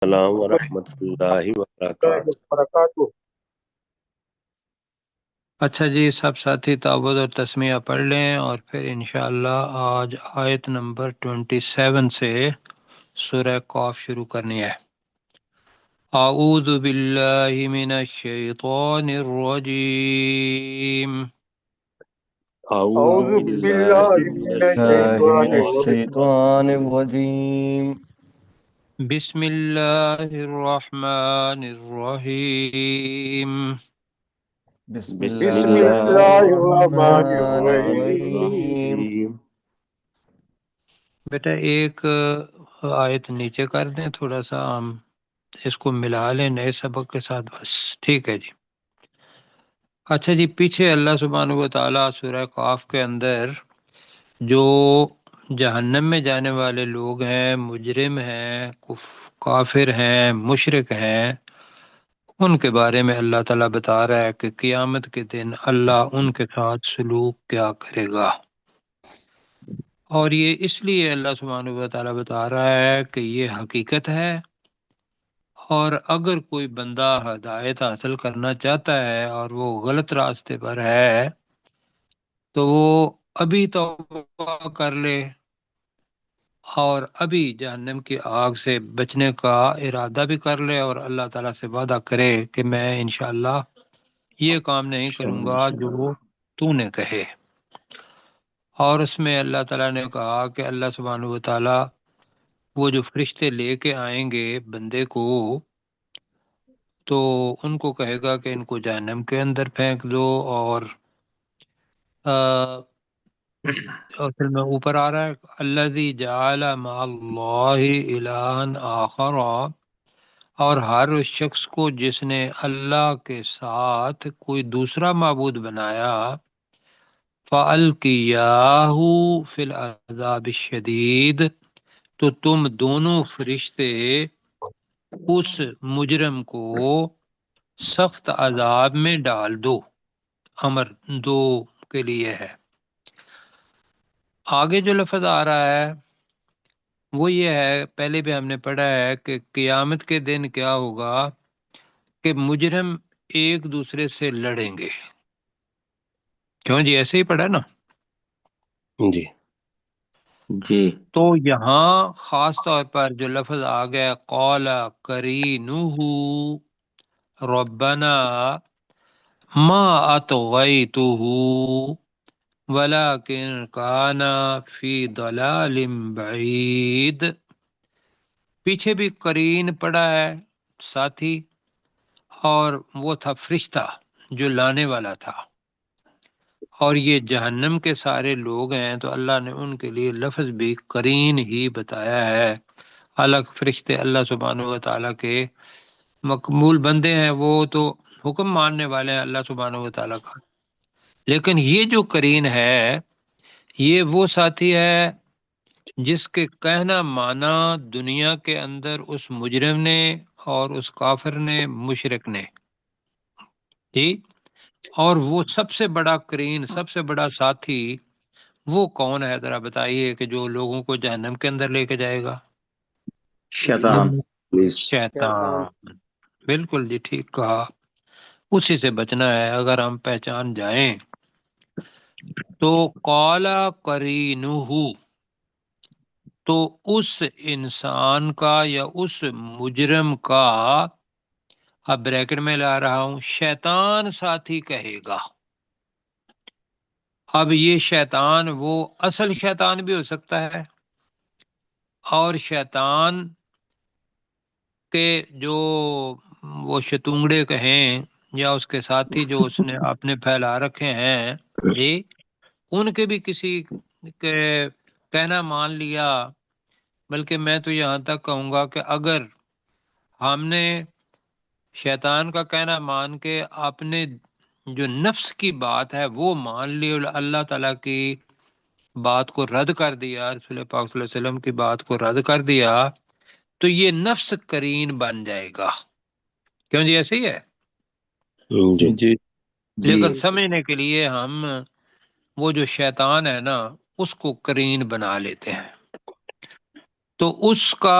السلام ورحمۃ اللہ وبرکاتہ۔ وبرکاتہ۔ اچھا جی، سب ساتھی تعوذ اور تسمیہ پڑھ لیں اور پھر انشاءاللہ آج آیت نمبر 27 سے سورہ قاف شروع کرنی ہے۔ اعوذ باللہ من الشیطان الرجیم۔ اعوذ اعوذ باللہ باللہ من من الشیطان الشیطان من الرجیم۔ الشیطان الرجیم۔ بسم اللہ الرحمن الرحیم۔ بسم بسم بسم اللہ اللہ اللہ الرحمن الرحمن الرحمن الرحیم۔ الرحیم۔ الرحیم۔ بیٹا ایک آیت نیچے کر دیں، تھوڑا سا ہم اس کو ملا لیں نئے سبق کے ساتھ، بس ٹھیک ہے جی۔ اچھا جی، پیچھے اللہ سبحانہ و تعالیٰ سورہ قاف کے اندر جو جہنم میں جانے والے لوگ ہیں، مجرم ہیں، کافر ہیں، مشرک ہیں، ان کے بارے میں اللہ تعالیٰ بتا رہا ہے کہ قیامت کے دن اللہ ان کے ساتھ سلوک کیا کرے گا۔ اور یہ اس لیے اللہ سبحانہ و تعالیٰ بتا رہا ہے کہ یہ حقیقت ہے، اور اگر کوئی بندہ ہدایت حاصل کرنا چاہتا ہے اور وہ غلط راستے پر ہے تو وہ ابھی توبہ کر لے اور ابھی جہنم کی آگ سے بچنے کا ارادہ بھی کر لے، اور اللہ تعالیٰ سے وعدہ کرے کہ میں انشاءاللہ یہ کام نہیں کروں گا جو تو نے کہے۔ اور اس میں اللہ تعالیٰ نے کہا کہ اللہ سبحانہ و تعالیٰ وہ جو فرشتے لے کے آئیں گے بندے کو، تو ان کو کہے گا کہ ان کو جہنم کے اندر پھینک دو، اور پھر میں اوپر آ رہا ہے الذی جعل مع اللہ الہا آخر، اور ہر اس شخص کو جس نے اللہ کے ساتھ کوئی دوسرا معبود بنایا، فَأَلْقِيَاهُ فِي الْعَذَابِ الشَّدِيدِ، تو تم دونوں فرشتے اس مجرم کو سخت عذاب میں ڈال دو۔ امر دو کے لیے ہے۔ آگے جو لفظ آ رہا ہے وہ یہ ہے، پہلے بھی ہم نے پڑھا ہے کہ قیامت کے دن کیا ہوگا کہ مجرم ایک دوسرے سے لڑیں گے۔ کیوں جی، ایسے ہی پڑھا نا؟ جی جی تو یہاں خاص طور پر جو لفظ آ گیا قال قرینہ ربنا ما اطغیتہ ولکن کان فی ضلال بعید، پیچھے بھی قرین پڑا ہے ساتھی، اور وہ تھا فرشتہ جو لانے والا تھا، اور یہ جہنم کے سارے لوگ ہیں تو اللہ نے ان کے لیے لفظ بھی قرین ہی بتایا ہے۔ الگ فرشتے اللہ سبحانہ و تعالیٰ کے مقبول بندے ہیں، وہ تو حکم ماننے والے ہیں اللہ سبحانہ و تعالیٰ کا، لیکن یہ جو قرین ہے یہ وہ ساتھی ہے جس کے کہنا مانا دنیا کے اندر اس مجرم نے اور اس کافر نے، مشرک نے، جی۔ اور وہ سب سے بڑا قرین، سب سے بڑا ساتھی وہ کون ہے ذرا بتائیے کہ جو لوگوں کو جہنم کے اندر لے کے جائے گا؟ شیطان۔ شیطان، بالکل جی، ٹھیک کہا۔ اسی سے بچنا ہے اگر ہم پہچان جائیں تو۔ قال قرینہ، تو اس انسان کا یا اس مجرم کا، اب بریکٹ میں لا رہا ہوں، شیطان ساتھی کہے گا۔ اب یہ شیطان وہ اصل شیطان بھی ہو سکتا ہے، اور شیطان کے جو وہ شتونگڑے کہیں یا اس کے ساتھی جو اس نے اپنے پھیلا رکھے ہیں، جی، ان کے بھی کسی کے کہنا مان لیا، بلکہ میں تو یہاں تک کہوں گا کہ اگر ہم نے شیطان کا کہنا مان کے اپنے جو نفس کی بات ہے وہ مان لی اور اللہ تعالیٰ کی بات کو رد کر دیا، رسول پاک صلی اللہ علیہ وسلم کی بات کو رد کر دیا، تو یہ نفس قرین بن جائے گا۔ کیوں جی، ایسے ہی ہے؟ جی جی لیکن سمجھنے کے لیے ہم وہ جو شیطان ہے نا اس کو قرین بنا لیتے ہیں، تو اس کا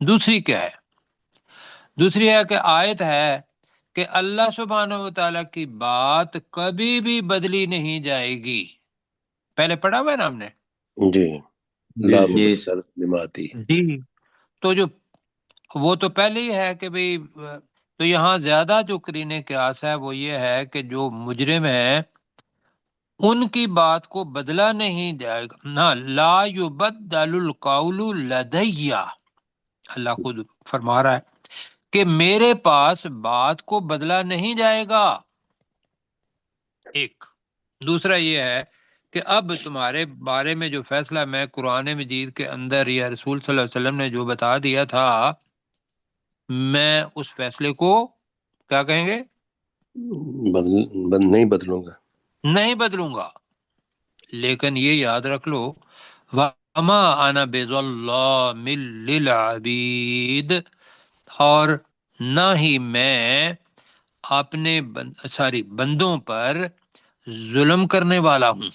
دوسری کیا ہے؟ دوسری ہے کہ آیت ہے کہ اللہ سبحانہ و تعالیٰ کی بات کبھی بھی بدلی نہیں جائے گی. پہلے پڑھا ہوا ہے نا ہم نے. جی لا جی مبدل لماتی. جی تو جو وہ تو پہلے ہی ہے کہ بھئی تو یہاں زیادہ جو قرینے قیاس ہے وہ یہ ہے کہ جو مجرم ہے ان کی بات کو بدلا نہیں جائے گا. نہ لا یبدل القول لدی، اللہ خود فرما رہا ہے کہ میرے پاس بات کو بدلا نہیں جائے گا. ایک دوسرا یہ ہے کہ اب تمہارے بارے میں جو فیصلہ میں قرآن مجید کے اندر یا رسول صلی اللہ علیہ وسلم نے جو بتا دیا تھا، میں اس فیصلے کو کیا کہیں گے؟ نہیں بدلوں گا. نہیں بدلوں گا. لیکن یہ یاد رکھ لو وَمَا أَنَا بِظَلَّامٍ لِّلْعَبِيدِ، اور نہ ہی میں اپنے بندوں پر ظلم کرنے والا ہوں.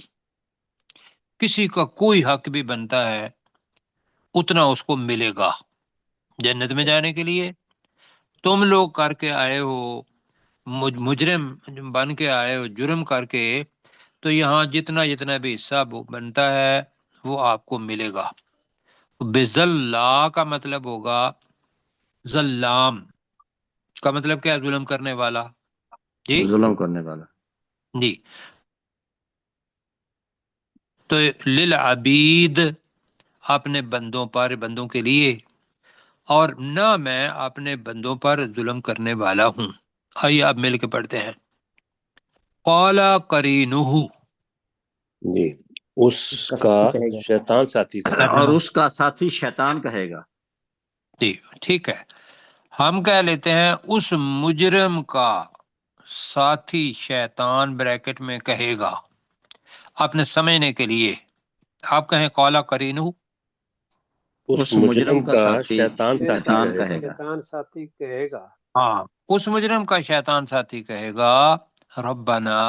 کسی کا کوئی حق بھی بنتا ہے اتنا اس کو ملے گا جنت میں جانے کے لیے. تم لوگ کر کے آئے ہو، مجرم بن کے آئے ہو جرم کر کے، تو یہاں جتنا جتنا بھی حصہ بنتا ہے وہ آپ کو ملے گا. بِذَلَّا کا مطلب ہوگا ظلام کا مطلب کیا ہے؟ ظلم کرنے والا. جی ظلم کرنے والا. جی تو للعبید اپنے بندوں پر، بندوں کے لیے، اور نہ میں اپنے بندوں پر ظلم کرنے والا ہوں. آئیے آپ مل کے پڑھتے ہیں. قال قرینہ، جی اس کا کہے گا شیطان ساتھی کہے گا. اور اس کا ساتھی شیطان کہے گا. جی ٹھیک ہے، ہم کہہ لیتے ہیں اس مجرم کا ساتھی شیطان بریکٹ میں کہے گا اپنے سمجھنے کے لیے. آپ کہیں قال قرینہ. اس مجرم کا شیطان ساتھی شیطان کہے گا. کہے گا. شیطان ساتھی کہے گا. ہاں اس مجرم کا شیطان ساتھی کہے گا ربنا،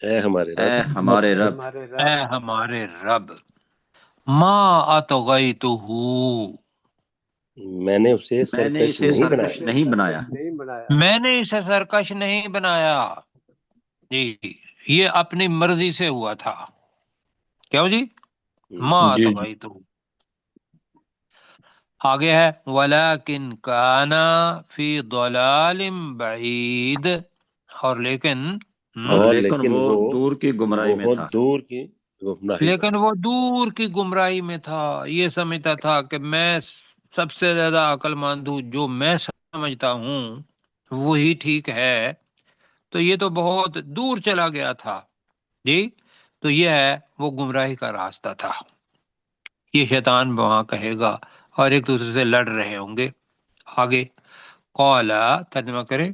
اے ہمارے اے رب، ہمارے رب، ہمارے اے رب، ہمارے رب، ما اطغیتہ، میں نے اسے میں نے سرکش اسے نہیں سرکش بنایا. نہیں بنایا. نہیں بنایا. میں نے اسے سرکش نہیں بنایا. جی یہ اپنی مرضی سے ہوا تھا. کیوں جی؟ ما جی جی. اطغیتہ. آگے ہے ولیکن کان فی ضلال بعید، اور لیکن اور لیکن وہ دور کی گمراہی میں بہت تھا. دور کی گمراہی میں لیکن تھا. وہ دور کی گمراہی میں تھا. یہ سمجھتا تھا کہ میں سب سے زیادہ عقل مند ہوں، جو میں سمجھتا ہوں وہی ٹھیک ہے. تو یہ تو بہت دور چلا گیا تھا. جی تو یہ ہے وہ گمراہی کا راستہ تھا. یہ شیطان وہاں کہے گا اور ایک دوسرے سے لڑ رہے ہوں گے. آگے قال، ترجمہ کریں.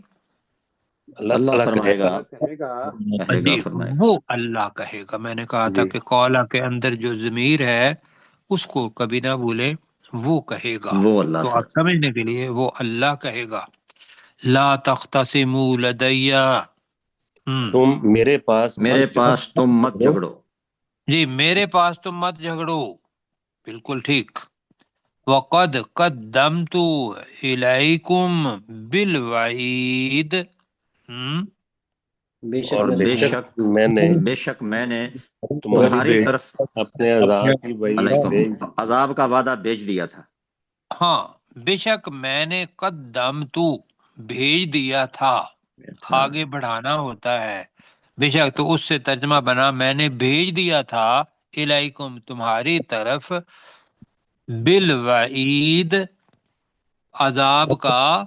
اللہ اللہ تعالیٰ کہے فرمائے گا. گا، کہے گا. کہے گا جی فرمائے گا. وہ اللہ کہے گا. میں نے کہا تھا جی کہ قولا کے اندر جو ضمیر ہے اس کو کبھی نہ بھولے، وہ کہے گا. وہ اللہ تو سے. آپ سمجھنے کے لیے وہ اللہ کہے گا. لا تختصموا لدی. تم میرے پاس میرے مت پاس تم مت جھگڑو. جھگڑو. جی میرے پاس تم مت جھگڑو، بالکل ٹھیک. وقد قدمت الیکم بالوعید. بے اور شک بے شک میں نے میں نے تمہاری طرف اپنے عذاب کی وعید علیکم بھیج دی. عذاب کا وعدہ بھیج دیا تھا. ہاں بے شک میں نے قدمت بھیج دیا تھا. آگے بڑھانا ہوتا ہے. بے شک تو اس سے ترجمہ بنا میں نے بھیج دیا تھا الیکم تمہاری طرف بالوعید عذاب کا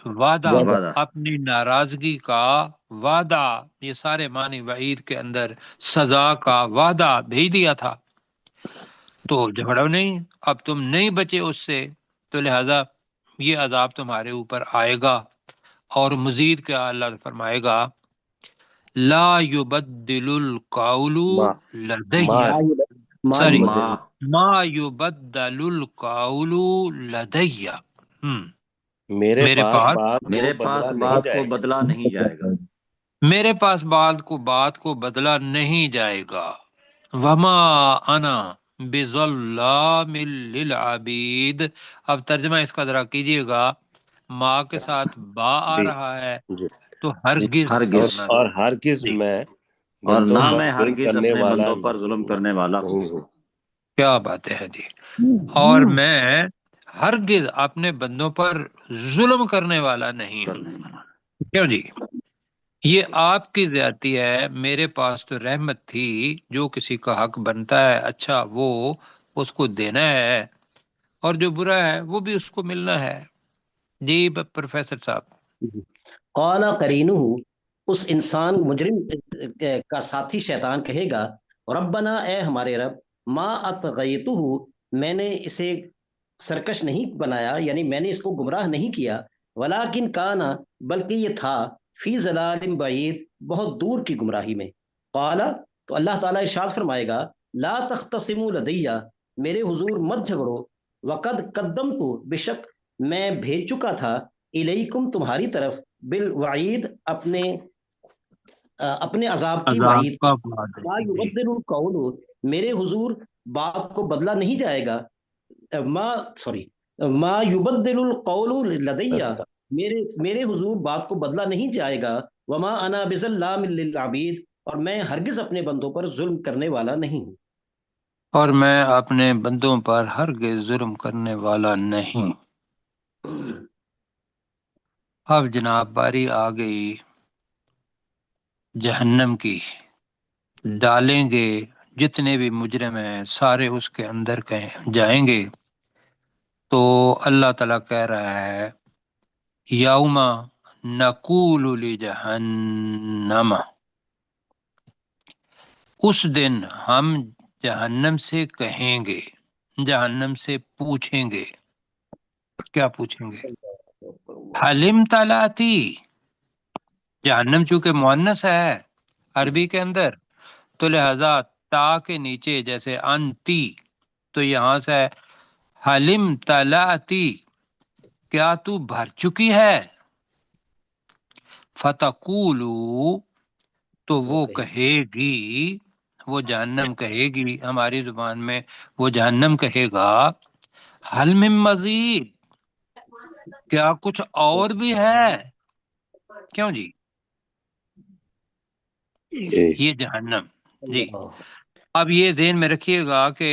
وعدہ، وعدہ. اپنی ناراضگی کا وعدہ. یہ سارے معنی وعید کے اندر سزا کا وعدہ بھیج دیا تھا. تو جھگڑو نہیں، اب تم نہیں بچے اس سے، تو لہذا یہ عذاب تمہارے اوپر آئے گا. اور مزید کیا اللہ فرمائے گا؟ لا یبدل القول ما لدی، سوری ما یبدل القول لدی. میرے پاس میرے پاس بات کو بدلا نہیں جائے گا. میرے پاس بات کو بدلا نہیں جائے گا. وما انا بظلام للعبید. اب ترجمہ اس کا ذرا کیجئے گا. ماں کے ساتھ با آ بھی رہا ہے جی تو ہرگز ہرگز اور ہرگز جی. میں اور بندوں نہ پر میں ظلم ہرگز کرنے اپنے والا بندوں پر ظلم کرنے والا ہوں. نہیں ہوں۔ کیا باتیں ہیں جی. اور میں ہرگز اپنے بندوں پر ظلم کرنے والا نہیں ہوں. کرنے والا. کیوں جی؟ یہ آپ کی زیادتی ہے. میرے پاس تو رحمت تھی، جو کسی کا حق بنتا ہے اچھا وہ اس کو دینا ہے، اور جو برا ہے وہ بھی اس کو ملنا ہے. جی پروفیسر صاحب. قال قرینہ، اس انسان مجرم کا ساتھی شیطان کہے گا، ربنا اے ہمارے رب، ما اطغیتہ، میں نے اسے سرکش نہیں بنایا، یعنی میں نے اس کو گمراہ نہیں کیا، ولیکن کانا، بلکہ یہ تھا، فی ضلال بعید، بہت دور کی گمراہی میں. قال، تو اللہ تعالیٰ ارشاد فرمائے گا، لا تختصموا لدیہ، میرے حضور مت جھگڑو، وقد قدمت، بے شک میں بھیج چکا تھا، الیکم تمہاری طرف، بالوعید، اپنے عذاب کی عذاب وعید. کا بات ما ہے جی. یبدل القول، میرے حضور بات کو بدلا نہیں جائے گا، ما سوری ما یبدل القول لدیہ، میرے حضور بات کو بدلا نہیں جائے گا، وما انا بظلام للعبید، اور میں ہرگز اپنے بندوں پر ظلم کرنے والا نہیں ہوں. اور میں اپنے بندوں پر ہرگز ظلم کرنے والا نہیں. اب جناب باری آ گئی جہنم کی. ڈالیں گے جتنے بھی مجرم ہیں سارے اس کے اندر جائیں گے. تو اللہ تعالیٰ کہہ رہا ہے یوم نقول لجہنم، اس دن ہم جہنم سے کہیں گے، جہنم سے پوچھیں گے. کیا پوچھیں گے؟ حلم تلاتی. جہنم چونکہ مؤنث ہے عربی کے اندر، تو لہذا تا کے نیچے جیسے انتی، تو یہاں سے حلم تلاتی، کیا تو بھر چکی ہے. فتقولو، تو وہ کہے گی، وہ جہنم کہے گی، ہماری زبان میں وہ جہنم کہے گا، حل من مزید، کیا کچھ اور بھی ہے. کیوں جی؟ یہ جہنم جی. اب یہ ذہن میں رکھیے گا کہ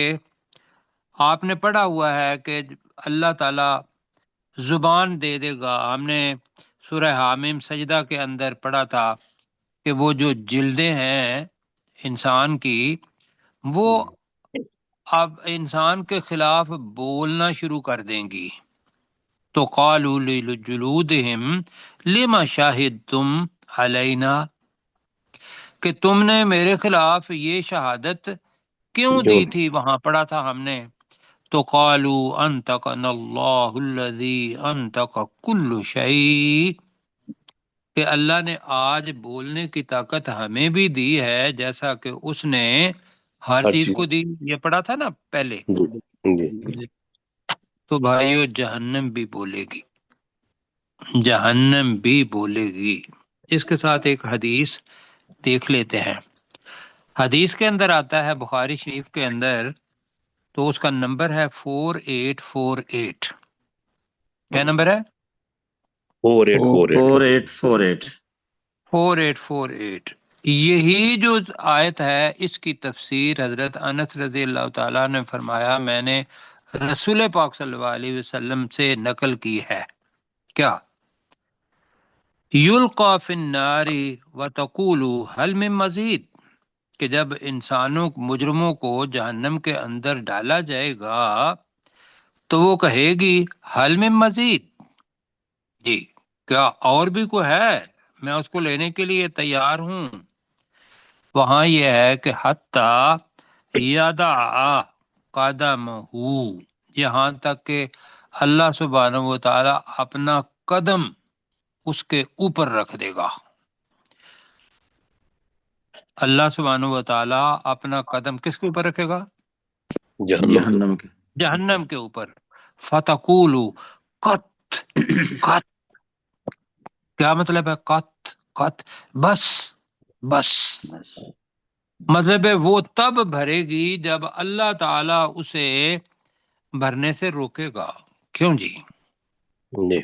آپ نے پڑھا ہوا ہے کہ اللہ تعالی زبان دے دے گا. ہم نے سورہ حامیم سجدہ کے اندر پڑھا تھا کہ وہ جو جلدیں ہیں انسان کی، وہ اب انسان کے خلاف بولنا شروع کر دیں گی. تو قالوا لجلودہم لما شاہدتم علینا، کہ تم نے میرے خلاف یہ شہادت کیوں دی تھی، وہاں پڑھا تھا ہم نے. تو قالوا انطقنا اللہ الذی انطق کل شیء، کہ اللہ نے آج بولنے کی طاقت ہمیں بھی دی ہے جیسا کہ اس نے ہر چیز کو دی. یہ پڑھا تھا نا پہلے. تو بھائیو جہنم بھی بولے گی، جہنم بھی بولے گی. اس کے ساتھ ایک حدیث دیکھ لیتے ہیں. حدیث کے اندر آتا ہے بخاری شریف کے اندر، تو اس کا نمبر ہے 4848. کیا نمبر ہے؟ 4848 4848. یہی جو آیت ہے اس کی تفسیر حضرت انس رضی اللہ تعالیٰ نے فرمایا میں نے رسول پاک صلی اللہ علیہ وسلم سے نقل کی ہے. کیا؟ یلقا فی النار وتقول هل من مزید، کہ جب انسانوں مجرموں کو جہنم کے اندر ڈالا جائے گا تو وہ کہے گی حل من مزید، جی کیا اور بھی کوئی ہے، میں اس کو لینے کے لیے تیار ہوں. وہاں یہ ہے کہ حتی یدع قدمہ، یہاں تک کہ اللہ سبحانہ و تعالی اپنا قدم اس کے اوپر رکھ دے گا. اللہ سبحانہ و تعالی اپنا قدم کس کے اوپر رکھے گا؟ جہنم کے. جہنم کے اوپر. فتقولو قط، قط کیا مطلب ہے؟ قط، قط بس، بس. مطلب ہے وہ تب بھرے گی جب اللہ تعالی اسے بھرنے سے روکے گا. کیوں جی؟ جی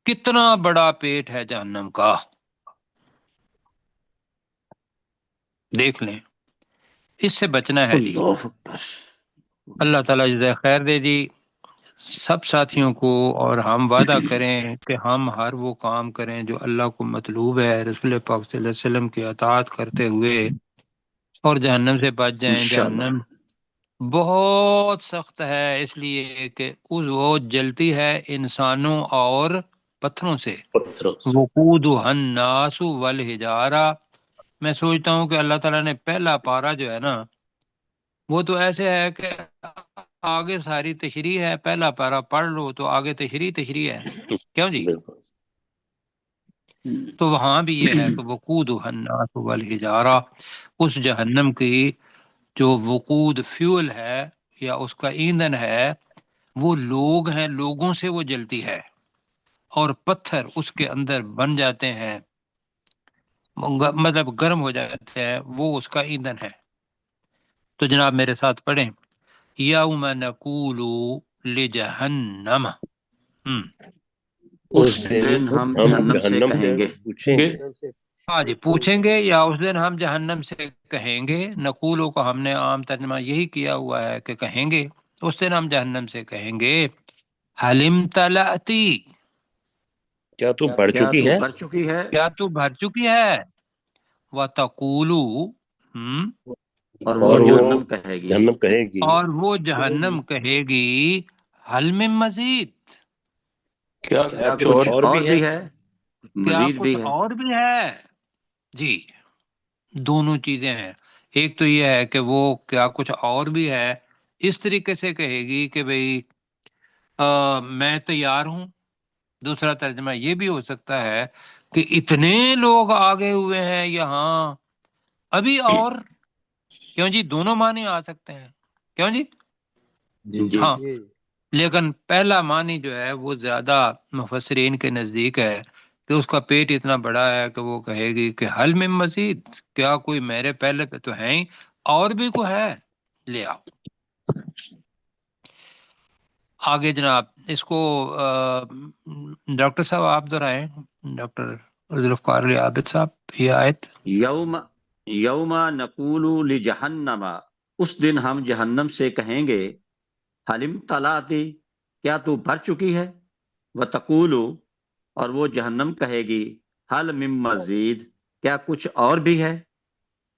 کتنا بڑا پیٹ ہے جہنم کا، دیکھ لیں. اس سے بچنا ہے جی. اللہ اکبر. اللہ تعالیٰ جزائے خیر دے جی سب ساتھیوں کو، اور ہم وعدہ کریں کہ ہم ہر وہ کام کریں جو اللہ کو مطلوب ہے، رسول پاک صلی اللہ علیہ وسلم کی اطاعت کرتے ہوئے، اور جہنم سے بچ جائیں. انشاءاللہ. جہنم بہت سخت ہے، اس لیے کہ وہ جلتی ہے انسانوں اور پتھروں سے. پتھروں سے. وقودها الناس والحجارہ. میں سوچتا ہوں کہ اللہ تعالیٰ نے پہلا پارہ جو ہے نا وہ تو ایسے ہے کہ آگے ساری تشریح ہے، پہلا پارہ پڑھ لو تو آگے تشریح ہے. کیوں جی؟ بالکل. تو وہاں بھی یہ ہے کہ وقودها الناس والحجارہ، اس جہنم کی جو وقود فیول ہے یا اس کا ایندھن ہے وہ لوگ ہیں، لوگوں سے وہ جلتی ہے، اور پتھر اس کے اندر بن جاتے ہیں، مطلب گرم ہو جاتے ہیں، وہ اس کا ایندھن ہے. تو جناب میرے ساتھ پڑھیں، یوم نقول لجہنم. اس دن ہم ہم جہنم سے جہنم کہیں گے. پوچھیں گے. ہاں جی پوچھیں گے، یا اس دن ہم جہنم سے کہیں گے. نقولوں کا ہم نے عام ترجمہ یہی کیا ہوا ہے کہ کہیں گے. اس دن ہم جہنم سے کہیں گے حلم تلاتی، کیا تو بڑھ کیا چکی تو ہے؟ بھر چکی ہے؟ کیا تو بھر چکی ہے. وتقولو، اور اور وہ وہ جہنم کہے گی. جہنم کہے گی اور وہ جہنم کہے گی حل من مزید، کیا کیا کچھ کچھ اور بھی ہے؟ ہے؟ کیا مزید کچھ بھی ہے. اور بھی ہے. جی دونوں چیزیں ہیں. ایک تو یہ ہے کہ وہ کیا کچھ اور بھی ہے اس طریقے سے کہے گی کہ بھئی میں تیار ہوں. دوسرا ترجمہ یہ بھی ہو سکتا ہے کہ اتنے لوگ آگے ہوئے ہیں یہاں ابھی اور. کیوں جی؟ دونوں معنی آ سکتے ہیں. کیوں جی؟ جی. ہاں لیکن پہلا معنی جو ہے وہ زیادہ مفسرین کے نزدیک ہے کہ اس کا پیٹ اتنا بڑا ہے کہ وہ کہے گی کہ حل میں مزید، کیا کوئی میرے پہلے پہ تو ہیں ہی، اور بھی کوئی ہے لے آؤ. آگے جناب اس کو ڈاکٹر صاحب آپ دہرائیں، ڈاکٹر ذوالفقار علی عابد صاحب یہ آیت. یوم نقول لجہنم، اس دن ہم جہنم سے کہیں گے حلم تلاتی، کیا تو بھر چکی ہے. وتقول، اور وہ جہنم کہے گی حل من مزید، کیا کچھ اور بھی ہے.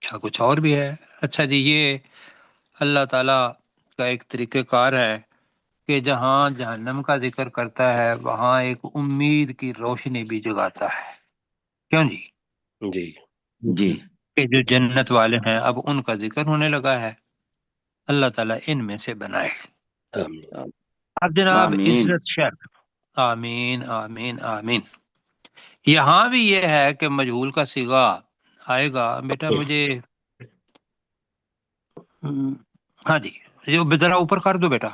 کیا کچھ اور بھی ہے. اچھا جی، یہ اللہ تعالی کا ایک طریقہ کار ہے کہ جہاں جہنم کا ذکر کرتا ہے وہاں ایک امید کی روشنی بھی جگاتا ہے. کیوں جی؟ جی جی. کہ جو جنت والے ہیں اب ان کا ذکر ہونے لگا ہے. اللہ تعالیٰ ان میں سے بنائے. آمین. اب جناب آمین. عزت شرف، آمین آمین آمین. یہاں بھی یہ ہے کہ مجہول کا صیغہ آئے گا. بیٹا مجھے ہاں جی جو ذرا اوپر کر دو بیٹا،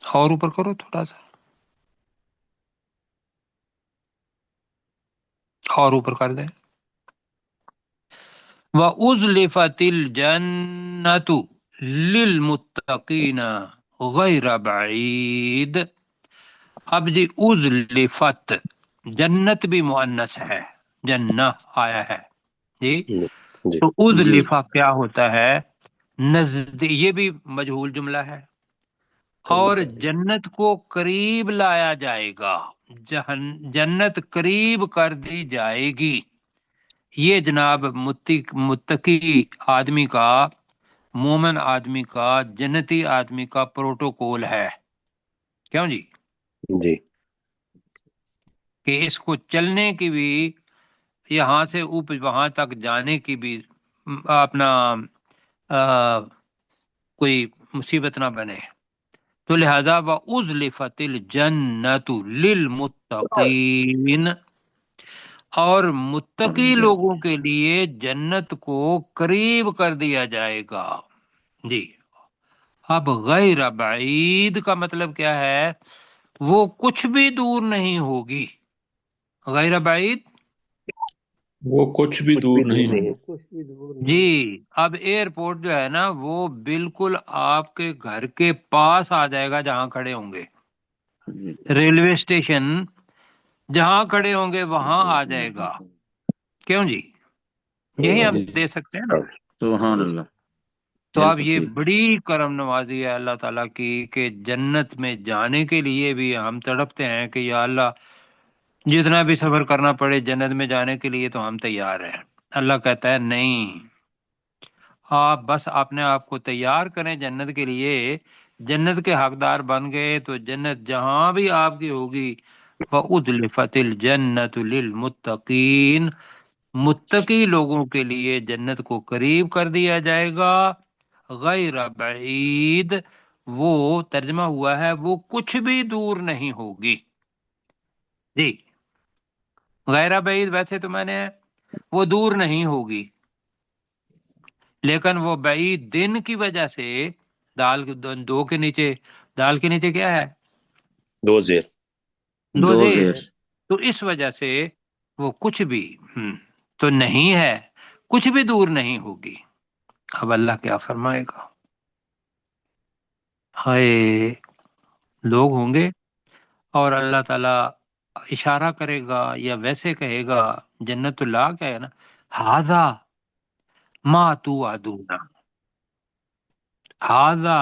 اور اوپر کرو تھوڑا سا، اور اوپر کر دیں. وَأُزْلِفَتِ الْجَنَّةُ لِلْمُتَّقِينَ غَيْرَ بَعِيدٍ. اب جی ازلفت، جنت بھی مؤنث ہے، جنہ آیا ہے جی. جی تو ازلفہ کیا ہوتا ہے؟ یہ بھی مجہول جملہ ہے. اور جنت کو قریب لایا جائے گا، جنت قریب کر دی جائے گی. یہ جناب متقی آدمی کا، مومن آدمی کا، جنتی آدمی کا پروٹوکول ہے. کیوں جی؟ جی کہ اس کو چلنے کی بھی، یہاں سے اوپر وہاں تک جانے کی بھی اپنا کوئی مصیبت نہ بنے. تو لہذا وَأُزْلِفَتِ الْجَنَّةُ لِلْمُتَّقِينَ، اور متقی لوگوں کے لیے جنت کو قریب کر دیا جائے گا. جی اب غیر بعید کا مطلب کیا ہے؟ وہ کچھ بھی دور نہیں ہوگی. غیر بعید وہ کچھ بھی دور نہیں نہیں ہے۔ کچھ بھی دور نہیں۔ جی اب ایئرپورٹ جو ہے نا وہ بالکل آپ کے گھر کے پاس آ جائے گا جہاں کھڑے ہوں گے، ریلوے اسٹیشن جہاں کھڑے ہوں گے وہاں آ جائے گا، کیوں جی؟ یہی ہم دے سکتے ہیں نا۔ سبحان اللہ۔ تو اب بالکل یہ ٹھیک۔ بڑی کرم نوازی ہے اللہ تعالیٰ کی کہ جنت میں جانے کے لیے بھی ہم تڑپتے ہیں کہ یا اللہ جتنا بھی صبر کرنا پڑے جنت میں جانے کے لیے تو ہم تیار ہیں۔ اللہ کہتا ہے نہیں، آپ بس اپنے آپ کو تیار کریں جنت کے لیے، جنت کے حقدار بن گئے تو جنت جہاں بھی آپ کی ہوگی وَأُزْلِفَتِ الْجَنَّةُ لِلْمُتَّقِينَ، متقی لوگوں کے لیے جنت کو قریب کر دیا جائے گا، غیر بعید، وہ ترجمہ ہوا ہے وہ کچھ بھی دور نہیں ہوگی۔ جی غیر بعید ویسے تو میں نے وہ دور نہیں ہوگی، لیکن وہ بعید دن کی وجہ سے دال دو کے نیچے، دال کے نیچے کیا ہے؟ دو زیر دو دو زیر، زیر۔ تو اس وجہ سے وہ کچھ بھی تو نہیں ہے، کچھ بھی دور نہیں ہوگی۔ اب اللہ کیا فرمائے گا؟ ہائے لوگ ہوں گے اور اللہ تعالیٰ اشارہ کرے گا یا ویسے کہے گا، جنت اللہ کیا ہے نا، ہاذا ما توعدون، ہاذا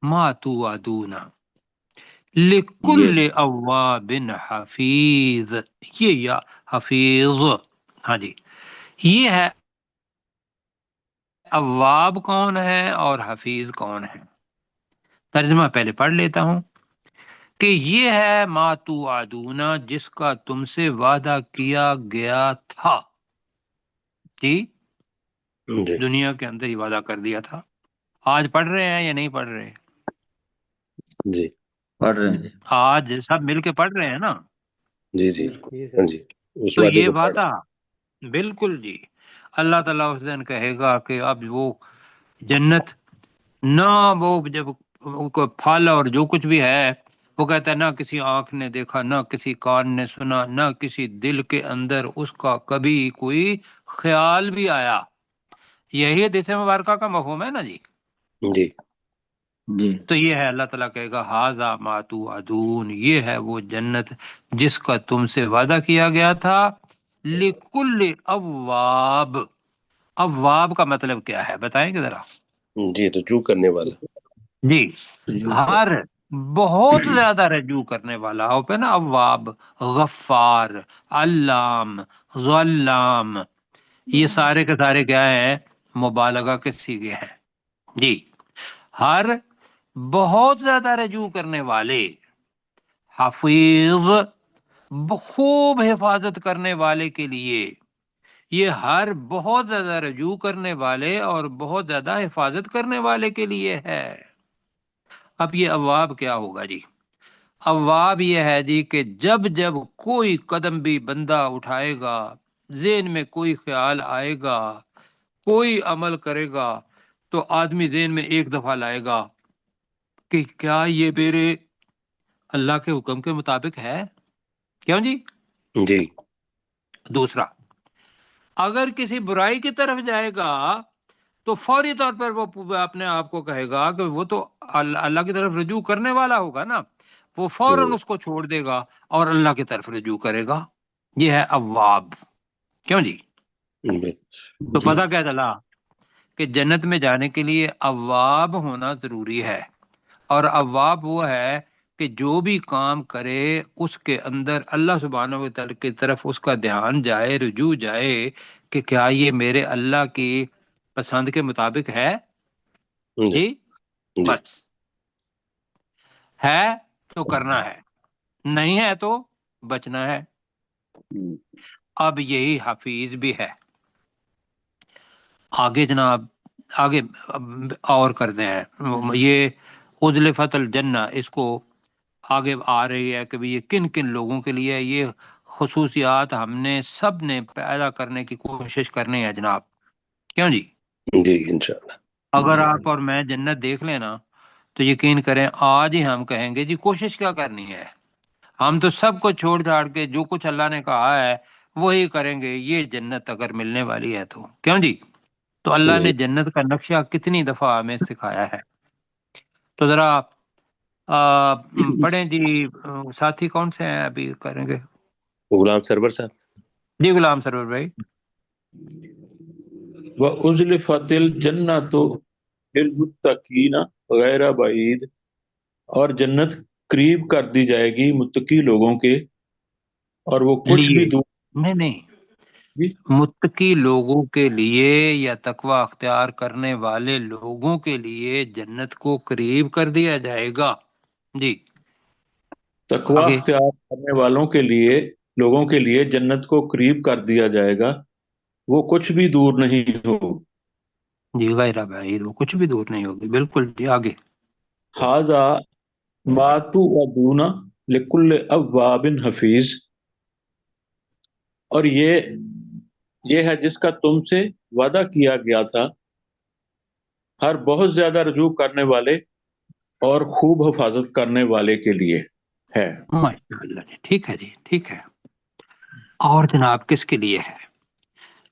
ما توعدون لکل اواب حفیظ، یہ یا حفیظ، ہاں جی یہ ہے اواب کون ہے اور حفیظ کون ہے۔ ترجمہ پہلے پڑھ لیتا ہوں کہ یہ ہے ما توعدون، جس کا تم سے وعدہ کیا گیا تھا۔ جی جی دنیا کے اندر ہی وعدہ کر دیا تھا۔ آج پڑھ رہے ہیں یا نہیں پڑھ رہے؟ جی پڑھ رہے ہیں جی۔ آج سب مل کے پڑھ رہے ہیں نا؟ جی جی جی ہاں سر۔ جی اس تو وعدے یہ کو پڑھ وعدہ بالکل جی، اللہ تعالیٰ اس دن کہے گا کہ اب وہ جنت نہ وہ جب کوئی پھل اور جو کچھ بھی ہے وہ کہتا ہے نہ کسی آنکھ نے دیکھا، نہ کسی کان نے سنا، نہ کسی دل کے اندر اس کا کبھی کوئی خیال بھی آیا۔ یہی حدیث مبارکہ کا مفہوم ہے نا جی۔ جی جی تو یہ ہے اللہ تعالیٰ کہے گا ہاذا ما توعدون، یہ ہے وہ جنت جس کا تم سے وعدہ کیا گیا تھا، لکل اواب، اواب کا مطلب کیا ہے بتائیں گے ذرا؟ جی رجوع کرنے والا۔ جی ہر بہت زیادہ رجوع کرنے والا ہو پہ نا اواب، غفار، علام، ظلام، یہ سارے کے سارے کیا ہیں؟ مبالغہ کے سیغے ہیں جی۔ ہر بہت زیادہ رجوع کرنے والے، حفیظ خوب حفاظت کرنے والے کے لیے، یہ ہر بہت زیادہ رجوع کرنے والے اور بہت زیادہ حفاظت کرنے والے کے لیے ہے۔ اب یہ اواب کیا ہوگا جی؟ اواب یہ ہے جی کہ جب جب کوئی قدم بھی بندہ اٹھائے گا، ذہن میں کوئی خیال آئے گا، کوئی عمل کرے گا، تو آدمی ذہن میں ایک دفعہ لائے گا کہ کیا یہ میرے اللہ کے حکم کے مطابق ہے؟ کیوں جی؟ جی دوسرا، اگر کسی برائی کی طرف جائے گا تو فوری طور پر وہ اپنے آپ کو کہے گا کہ وہ تو اللہ کی طرف رجوع کرنے والا ہوگا نا، وہ فوراً اس کو چھوڑ دے گا اور اللہ کی طرف رجوع کرے گا۔ یہ ہے اواب، کیوں جی؟ تو پتہ کیا چلا کہ جنت میں جانے کے لیے اواب ہونا ضروری ہے، اور اواب وہ ہے کہ جو بھی کام کرے اس کے اندر اللہ سبحانہ و تعالی کی طرف اس کا دھیان جائے، رجوع جائے کہ کیا یہ میرے اللہ کی پسند کے مطابق ہے؟ جی بس ہے تو کرنا ہے، نہیں ہے تو بچنا ہے۔ اب یہی حفیظ بھی ہے۔ آگے جناب آگے اور کرتے ہیں، یہ ازلفت الجنہ، اس کو آگے آ رہی ہے کہ یہ کن کن لوگوں کے لیے یہ خصوصیات ہم نے سب نے پیدا کرنے کی کوشش کرنی ہے جناب، کیوں جی؟ جی انشاءاللہ۔ اگر آپ اور میں جنت دیکھ لینا تو یقین کریں آج ہی ہم کہیں گے جی کوشش کیا کرنی ہے، ہم تو سب کو چھوڑ چھاڑ کے جو کچھ اللہ نے کہا ہے وہی کریں گے یہ جنت اگر ملنے والی ہے تو. کیوں جی؟ تو اللہ نے جنت کا نقشہ کتنی دفعہ ہمیں سکھایا ہے. تو ذرا پڑھیں جی. ساتھی کون سے ہیں ابھی کریں گے؟ غلام سرور صاحب. جی غلام سرور بھائی. وَأُزْلِفَتِ الْجَنَّةُ لِلْمُتَّقِينَ غیر بعید، اور جنت قریب کر دی جائے گی متقی لوگوں کے، اور وہ کچھ بھی لیے دور نہیں جی متقی لوگوں کے لیے یا تقوی اختیار کرنے والے لوگوں کے لیے جنت کو قریب کر دیا جائے گا. جی تقوی آگے. اختیار کرنے والوں کے لیے، لوگوں کے لیے جنت کو قریب کر دیا جائے گا، وہ کچھ بھی دور نہیں ہو. جی غیر بعید، وہ کچھ بھی دور نہیں ہوگی. بالکل جی آگے. ھذا ما توعدون لکل اواب حفیظ، اور یہ ہے جس کا تم سے وعدہ کیا گیا تھا ہر بہت زیادہ رجوع کرنے والے اور خوب حفاظت کرنے والے کے لیے ہے. ماشاء اللہ جی. ٹھیک ہے جی، ٹھیک ہے. اور جناب کس کے لیے ہے؟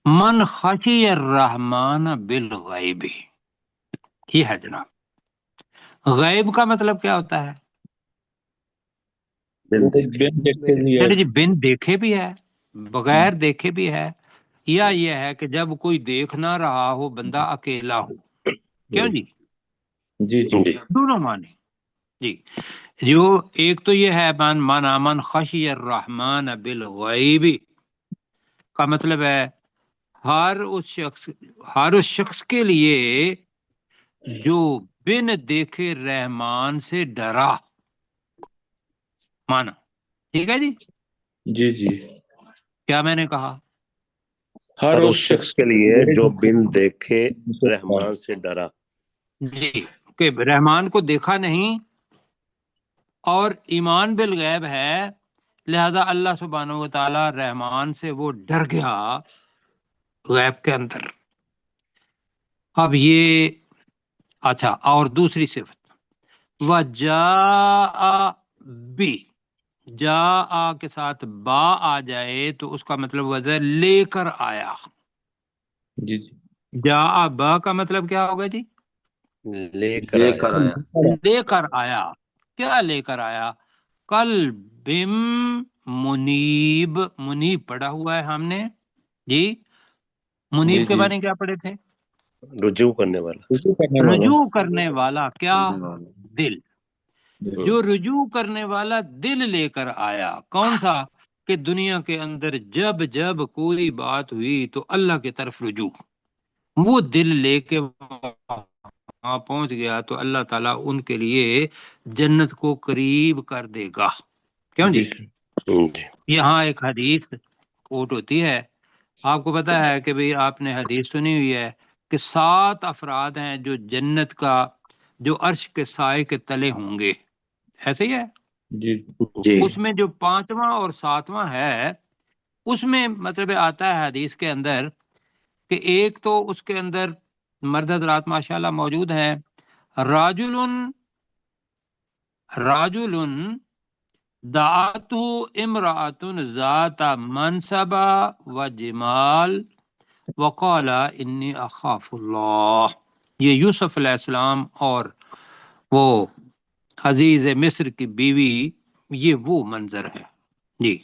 من خشی الرحمن بالغیب. یہ ہے جناب. غیب کا مطلب کیا ہوتا ہے؟ بن دیکھ. بن دیکھے بھی ہے. یعنی جی بن دیکھے بھی ہے، بغیر دیکھے بھی ہے، یا یہ ہے کہ جب کوئی دیکھ نہ رہا ہو بندہ اکیلا ہو. کیوں جی؟ جی جی جی دونوں معنی. جی جو ایک تو یہ ہے من امن خشی الرحمن بالغیب کا مطلب ہے ہر اس شخص کے لیے جو بن دیکھے رحمان سے ڈرا. مانا ٹھیک ہے جی. جی جی کیا میں نے کہا؟ ہر اور اس اس شخص کے لیے جو بن دیکھے رحمان سے ڈرا. جی کہ رحمان کو دیکھا نہیں اور ایمان بالغیب ہے، لہذا اللہ سبحانہ و تعالی رحمان سے وہ ڈر گیا غیب کے اندر. اب یہ اچھا، اور دوسری صفت وجاء بی، جاء کے ساتھ با آ جائے تو اس کا مطلب وجہ لے کر آیا. جی جی جاء با کا مطلب کیا ہوگا جی؟ لے کر آیا. لے کر آیا. کیا لے کر آیا؟ قلبم منیب. منیب پڑھا ہوا ہے ہم نے جی. منیب کے معنی کیا پڑھے تھے؟ رجوع کرنے والا. رجوع کرنے والا. کیا؟ دل. جو رجوع کرنے والا دل لے کر آیا. کون سا؟ کہ دنیا کے اندر جب جب کوئی بات ہوئی تو اللہ کی طرف رجوع، وہ دل لے کے وہاں پہنچ گیا تو اللہ تعالیٰ ان کے لیے جنت کو قریب کر دے گا. کیوں جی؟ جی یہاں ایک حدیث کوٹ ہوتی ہے. آپ کو پتا ہے کہ بھئی آپ نے حدیث سنی ہوئی ہے کہ 7 افراد ہیں جو جنت کا، جو عرش کے سائے کے تلے ہوں گے. ایسے ہی ہے. جی اس میں جو 5واں اور 7واں ہے اس میں مطلب آتا ہے حدیث کے اندر کہ ایک تو اس کے اندر مرد حضرات ماشاءاللہ موجود ہیں، راجل دعاتہ امرأۃ ذات منصب و جمال وقال انی اخاف اللہ. یہ یوسف علیہ السلام اور وہ عزیز مصر کی بیوی، یہ وہ منظر ہے جی.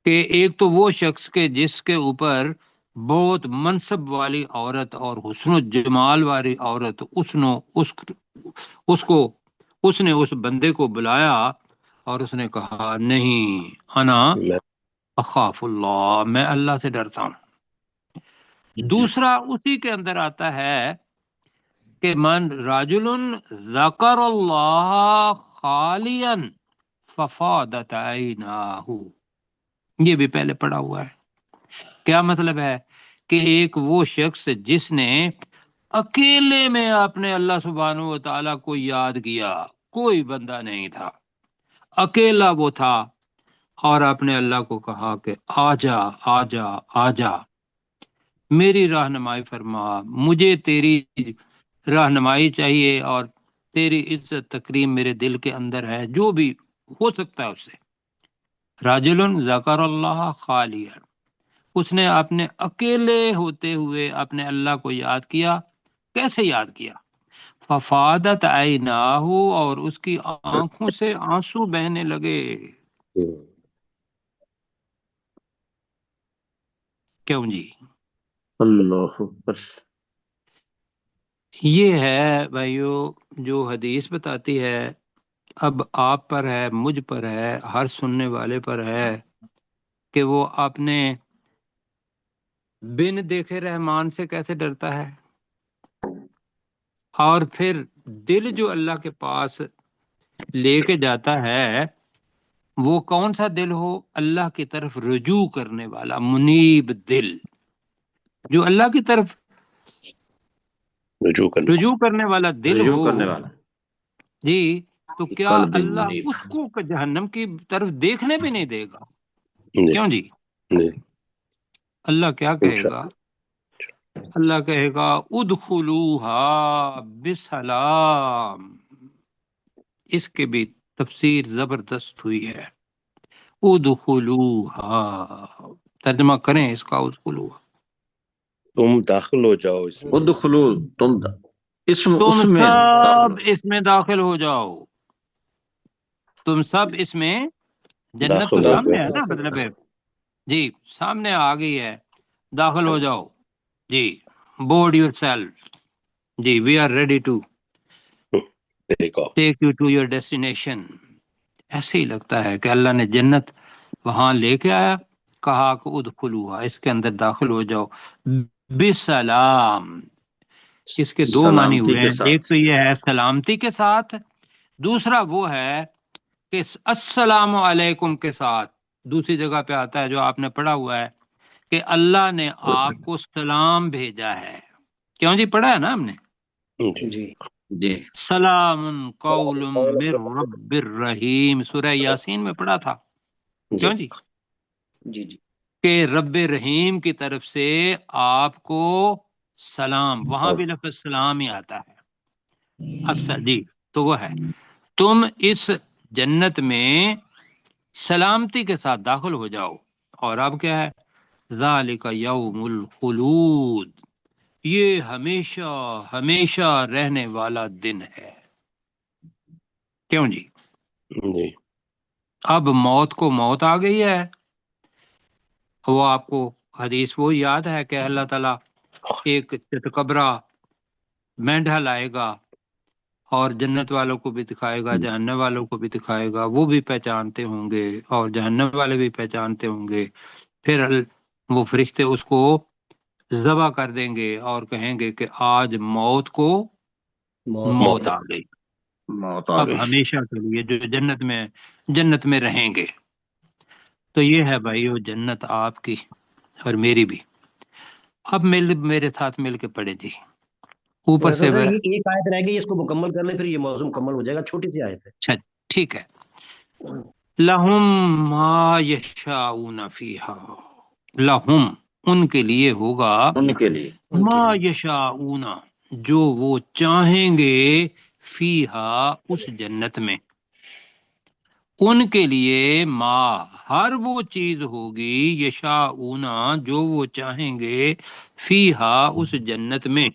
کہ ایک تو وہ شخص کے جس کے اوپر بہت منصب والی عورت اور حسن و جمال والی عورت، اس نے اس بندے کو بلایا اور اس نے کہا نہیں انا اخاف اللہ، میں اللہ سے ڈرتا ہوں. دوسرا اسی کے اندر آتا ہے کہ من راجل ذکر اللہ خالیا ففاضت عیناہ. یہ بھی پہلے پڑھا ہوا ہے. کیا مطلب ہے؟ کہ ایک وہ شخص جس نے اکیلے میں اپنے اللہ سبحانہ و تعالیٰ کو یاد کیا، کوئی بندہ نہیں تھا، اکیلا وہ تھا، اور اپنے اللہ کو کہا کہ آجا آجا آجا میری رہنمائی فرما، مجھے تیری رہنمائی چاہیے اور تیری عزت تکریم میرے دل کے اندر ہے، جو بھی ہو سکتا ہے اس سے. راجل ذکر اللہ خالیا. اس نے اپنے اکیلے ہوتے ہوئے اپنے اللہ کو یاد کیا. کیسے یاد کیا؟ ففادت عیناہ، اور اس کی آنکھوں سے آنسو بہنے لگے. کیوں جی؟ اللہ اکبر. یہ ہے بھائیو جو حدیث بتاتی ہے. اب آپ پر ہے، مجھ پر ہے، ہر سننے والے پر ہے کہ وہ اپنے بن دیکھے رحمان سے کیسے ڈرتا ہے، اور پھر دل جو اللہ کے پاس لے کے جاتا ہے وہ کون سا دل ہو؟ اللہ کی طرف رجوع کرنے والا منیب دل، جو اللہ کی طرف رجوع کرنے والا دل رجوع ہو کرنے والا جی. تو کیا قلب اللہ منیب. اس کو جہنم کی طرف دیکھنے بھی نہیں دے گا؟ کیوں جی؟ اللہ کیا کہے گا؟ اللہ کہے گا ادخلوها بسلام. اس کے بھی تفسیر زبردست ہوئی ہے. ادخلوها، ترجمہ کریں اس کا. ادخلوها، تم داخل ہو جاؤ اس میں. ادخلو، تم اسم تم اس میں سب اس میں داخل ہو جاؤ. تم سب اس میں، جنت تو داخل ہو سامنے جاؤ. ہے نا، مطلب ہے جی سامنے آ گئی ہے، داخل ہو جاؤ جی. بورڈ یور سیلف جی. We are ready to take off. Take you to your destination. ایسے ہی لگتا ہے کہ اللہ نے جنت وہاں لے کے آیا، کہا کہ ادخلوها، اس کے اندر داخل ہو جاؤ بسلام. اس کے دو معنی سلامتی ہوئے کے ہیں. ساتھ. ایک تو یہ ہے سلامتی کے ساتھ، دوسرا وہ ہے کہ السلام علیکم کے ساتھ. دوسری جگہ پہ آتا ہے جو آپ نے پڑھا ہوا ہے کہ اللہ نے آپ کو سلام بھیجا ہے. کیوں جی؟ پڑھا ہے نا ہم نے. جی جی سلام قول من رب الرحیم، سورہ یاسین میں پڑھا تھا. کیوں جی؟ جی جی کہ رب رحیم کی طرف سے آپ کو سلام. وہاں بھی لفظ سلام ہی آتا ہے. جی تو وہ ہے تم اس جنت میں سلامتی کے ساتھ داخل ہو جاؤ. اور اب کیا ہے؟ ذالک یوم الخلود، یہ ہمیشہ ہمیشہ رہنے والا دن ہے. کیوں جی؟ جی اب موت کو موت آ گئی ہے. وہ آپ کو حدیث وہ یاد ہے کہ اللہ تعالیٰ ایک چتکبرا مینڈھا لائے گا اور جنت والوں کو بھی دکھائے گا، جہنم والوں کو بھی دکھائے گا. وہ بھی پہچانتے ہوں گے اور جہنم والے بھی پہچانتے ہوں گے. پھر وہ فرشتے اس کو ذبح کر دیں گے اور کہیں گے کہ آج موت کو موت آ گئی. موت آ اب گئی. ہمیشہ کے لیے جو جنت میں رہیں گے. تو یہ ہے بھائی وہ جنت آپ کی اور میری بھی. اب میرے ساتھ مل کے پڑھے جی. اوپر سے یہ ایک آیت رہ گئی، اس کو مکمل کر لیں پھر یہ موضوع مکمل ہو جائے گا. چھوٹی سی آیت ہے. اچھا ٹھیک ہے. لہم ما یشاؤون فیہا، لہم ان کے لیے ہوگا، ان کے لیے ما یشاؤون جو وہ چاہیں گے، فیہا اس جنت میں. ان کے لیے ما ہر وہ چیز ہوگی، یشاؤون جو وہ چاہیں گے، فیہا اس جنت میں.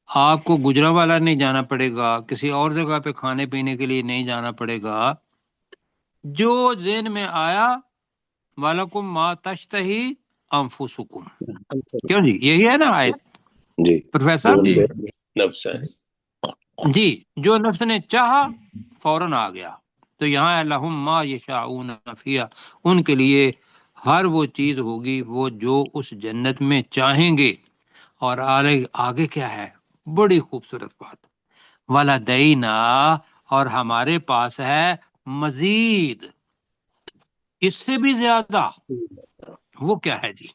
آپ کو گجرانوالہ نہیں جانا پڑے گا، کسی اور جگہ پہ کھانے پینے کے لیے نہیں جانا پڑے گا. جو ذہن میں آیا، وَلَكُمْ مَا تَشْتَهِي أَنفُسُكُمْ. کیوں جی؟ یہی ہے نا آیت جی پروفیسر جو نفس ہے. جی. جو نفس نے چاہا فوراً آ گیا. تو یہاں لَهُمْ مَا يَشَاءُونَ فِيهَا، ان کے لیے ہر وہ چیز ہوگی وہ جو اس جنت میں چاہیں گے. اور آگے کیا ہے؟ بڑی خوبصورت بات، وَلَدَيْنَا، اور ہمارے پاس ہے مزید، اس سے بھی زیادہ. وہ کیا ہے جی؟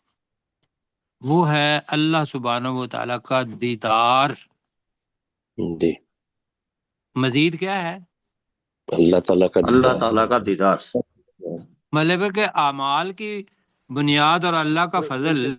وہ ہے اللہ سبحانہ و تعالیٰ کا دیدار. جی مزید کیا ہے؟ اللہ تعالیٰ کا اللہ دیدار. تعالیٰ کا دیدار. مطلب ہے کہ اعمال کی بنیاد اور اللہ کا فضل